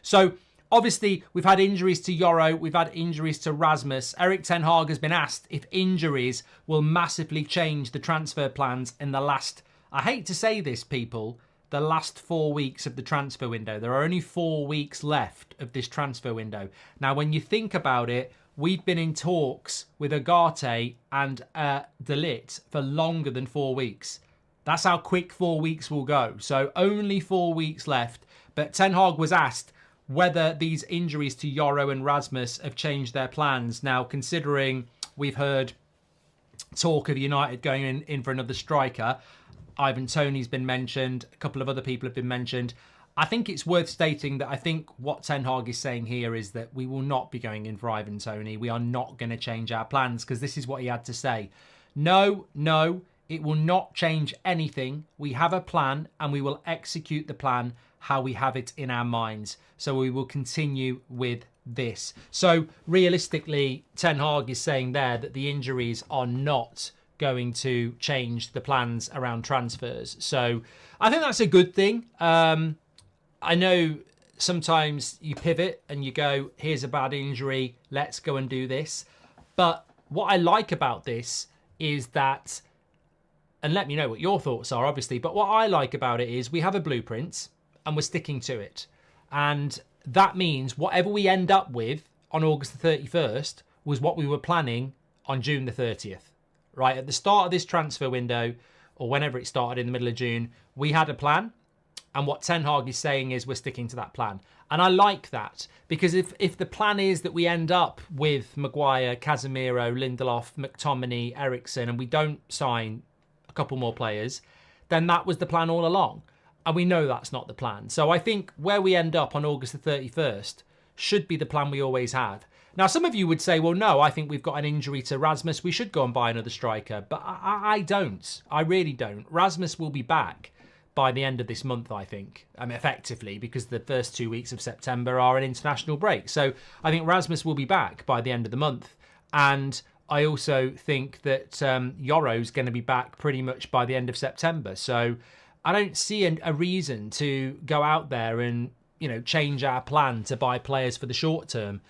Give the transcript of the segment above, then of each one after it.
So obviously, we've had injuries to Yoro, we've had injuries to Rasmus. Erik ten Hag has been asked if injuries will massively change the transfer plans in the last, I hate to say this, people, the last 4 weeks of the transfer window. There are only 4 weeks left of this transfer window. Now, when you think about it, we've been in talks with Agate and De Ligt for longer than 4 weeks. That's how quick 4 weeks will go. So only 4 weeks left. But Ten Hag was asked whether these injuries to Yoro and Rasmus have changed their plans. Now, considering we've heard talk of United going in for another striker, Ivan Toney's been mentioned, a couple of other people have been mentioned. I think it's worth stating that I think what Ten Hag is saying here is that we will not be going in for Ivan Toney. We are not going to change our plans, because this is what he had to say. No, it will not change anything. We have a plan and we will execute the plan how we have it in our minds. So we will continue with this. So realistically, Ten Hag is saying there that the injuries are not going to change the plans around transfers. So I think that's a good thing. I know sometimes you pivot and you go, here's a bad injury, let's go and do this. But what I like about this is that, and let me know what your thoughts are, obviously, but what I like about it is we have a blueprint and we're sticking to it. And that means whatever we end up with on August the 31st was what we were planning on June the 30th. Right, at the start of this transfer window, or whenever it started in the middle of June, we had a plan. And what Ten Hag is saying is we're sticking to that plan. And I like that, because if the plan is that we end up with Maguire, Casemiro, Lindelof, McTominay, Eriksen, and we don't sign a couple more players, then that was the plan all along. And we know that's not the plan. So I think where we end up on August the 31st should be the plan we always had. Now, some of you would say, well, no, I think we've got an injury to Rasmus. We should go and buy another striker. But I don't. I really don't. Rasmus will be back by the end of this month, I think. Effectively, because the first 2 weeks of September are an international break. So I think Rasmus will be back by the end of the month. And I also think that Yoro's going to be back pretty much by the end of September. So I don't see a reason to go out there and, change our plan to buy players for the short term.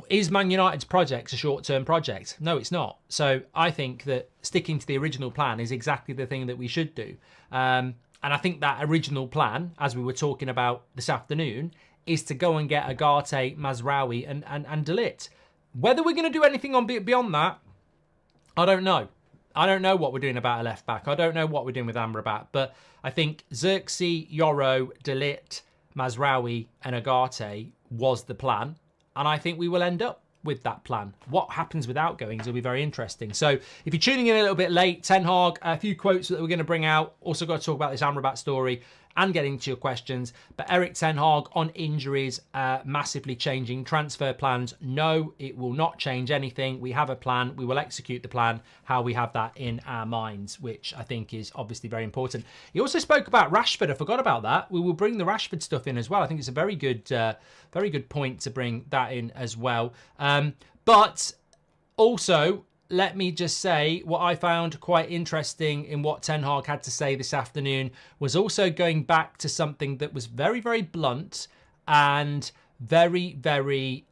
Is Man United's project a short-term project? No, it's not. So I think that sticking to the original plan is exactly the thing that we should do. And I think that original plan, as we were talking about this afternoon, is to go and get Agate, Mazraoui and De Ligt. Whether we're going to do anything beyond that, I don't know. I don't know what we're doing about a left-back. I don't know what we're doing with Amrabat. But I think Xerxes, Yoro, De Ligt, Mazraoui and Agate was the plan. And I think we will end up with that plan. What happens with outgoings will be very interesting. So if you're tuning in a little bit late, Ten Hag, a few quotes that we're going to bring out. Also got to talk about this Amrabat story and getting to your questions. But Erik ten Hag on injuries, massively changing transfer plans. No, it will not change anything. We have a plan. We will execute the plan how we have that in our minds, which I think is obviously very important. He also spoke about Rashford. I forgot about that. We will bring the Rashford stuff in as well. I think it's a very good point to bring that in as well. But also, let me just say what I found quite interesting in what Ten Hag had to say this afternoon was also going back to something that was very, very blunt and very, very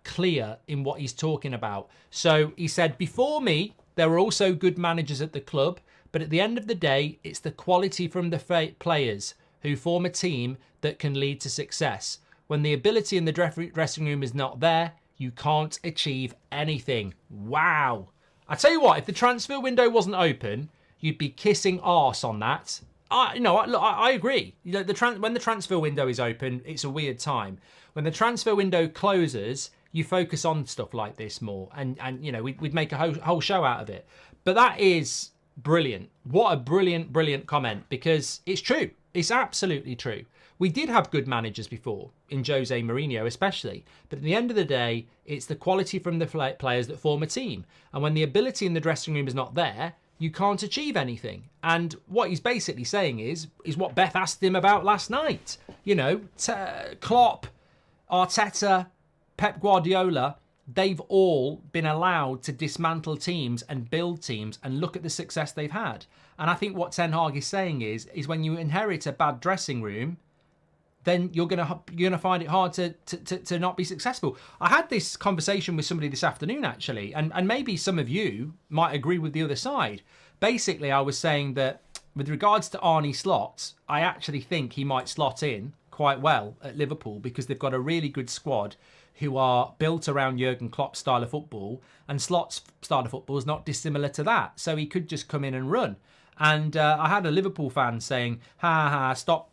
clear in what he's talking about. So he said, before me, there were also good managers at the club, but at the end of the day, it's the quality from the players who form a team that can lead to success. When the ability in the dressing room is not there, you can't achieve anything. Wow. I tell you what, if the transfer window wasn't open, you'd be kissing arse on that. I agree. When the transfer window is open, it's a weird time. When the transfer window closes, you focus on stuff like this more, and we'd make a whole show out of it. But that is brilliant. What a brilliant comment, because it's true. It's absolutely true. We did have good managers before, in Jose Mourinho especially, but at the end of the day, it's the quality from the players that form a team. And when the ability in the dressing room is not there, you can't achieve anything. And what he's basically saying is what Beth asked him about last night. Klopp, Arteta, Pep Guardiola, they've all been allowed to dismantle teams and build teams and look at the success they've had. And I think what Ten Hag is saying is when you inherit a bad dressing room, then you're gonna find it hard to not be successful. I had this conversation with somebody this afternoon, actually, and maybe some of you might agree with the other side. Basically, I was saying that with regards to Arne Slot, I actually think he might slot in quite well at Liverpool because they've got a really good squad who are built around Jurgen Klopp's style of football, and Slot's style of football is not dissimilar to that. So he could just come in and run. And I had a Liverpool fan saying, stop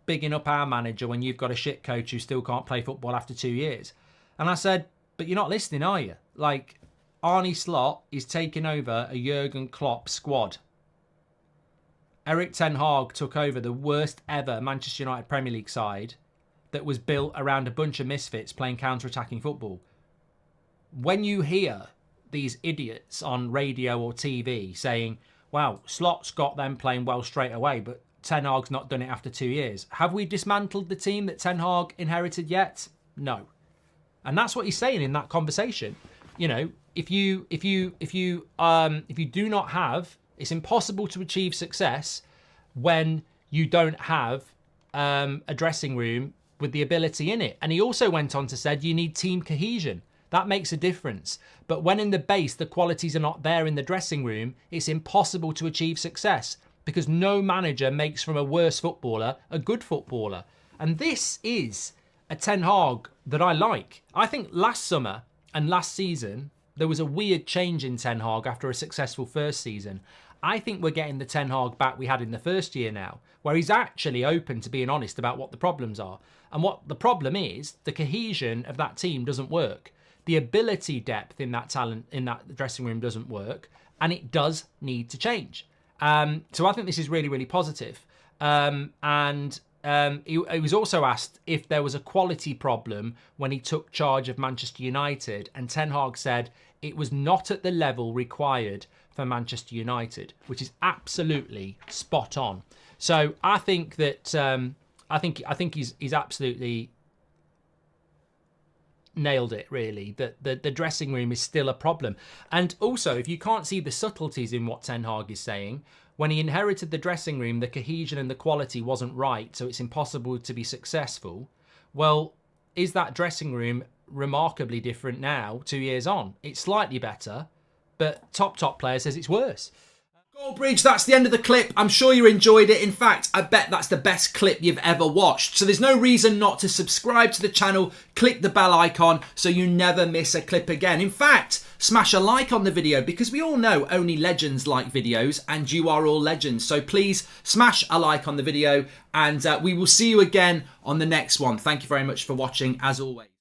bigging up our manager when you've got a shit coach who still can't play football after 2 years. And I said, but you're not listening, are you? Like, Arne Slot is taking over a Jurgen Klopp squad. Erik ten Hag took over the worst ever Manchester United Premier League side that was built around a bunch of misfits playing counter-attacking football. When you hear these idiots on radio or TV saying, wow, Slot's got them playing well straight away, but Ten Hag's not done it after 2 years. Have we dismantled the team that Ten Hag inherited yet? No. And that's what he's saying in that conversation. You know, if you do not have, it's impossible to achieve success when you don't have a dressing room with the ability in it. And he also went on to said you need team cohesion. That makes a difference. But when in the base the qualities are not there in the dressing room, it's impossible to achieve success because no manager makes from a worse footballer a good footballer. And this is a Ten Hag that I like. I think last summer and last season, there was a weird change in Ten Hag after a successful first season. I think we're getting the Ten Hag back we had in the first year now, where he's actually open to being honest about what the problems are. And what the problem is, the cohesion of that team doesn't work. The ability depth in that talent, in that dressing room doesn't work, and it does need to change. So I think this is really, really positive. He was also asked if there was a quality problem when he took charge of Manchester United, and Ten Hag said it was not at the level required for Manchester United, which is absolutely spot on. So I think that I think he's absolutely nailed it, really, that the dressing room is still a problem. And also, if you can't see the subtleties in what Ten Hag is saying, when he inherited the dressing room, the cohesion and the quality wasn't right, so it's impossible to be successful. Well, is that dressing room remarkably different now, 2 years on? It's slightly better, but top player says it's worse. Goldbridge, that's the end of the clip. I'm sure you enjoyed it. In fact, I bet that's the best clip you've ever watched. So there's no reason not to subscribe to the channel, click the bell icon so you never miss a clip again. In fact, smash a like on the video because we all know only legends like videos and you are all legends. So please smash a like on the video and we will see you again on the next one. Thank you very much for watching as always.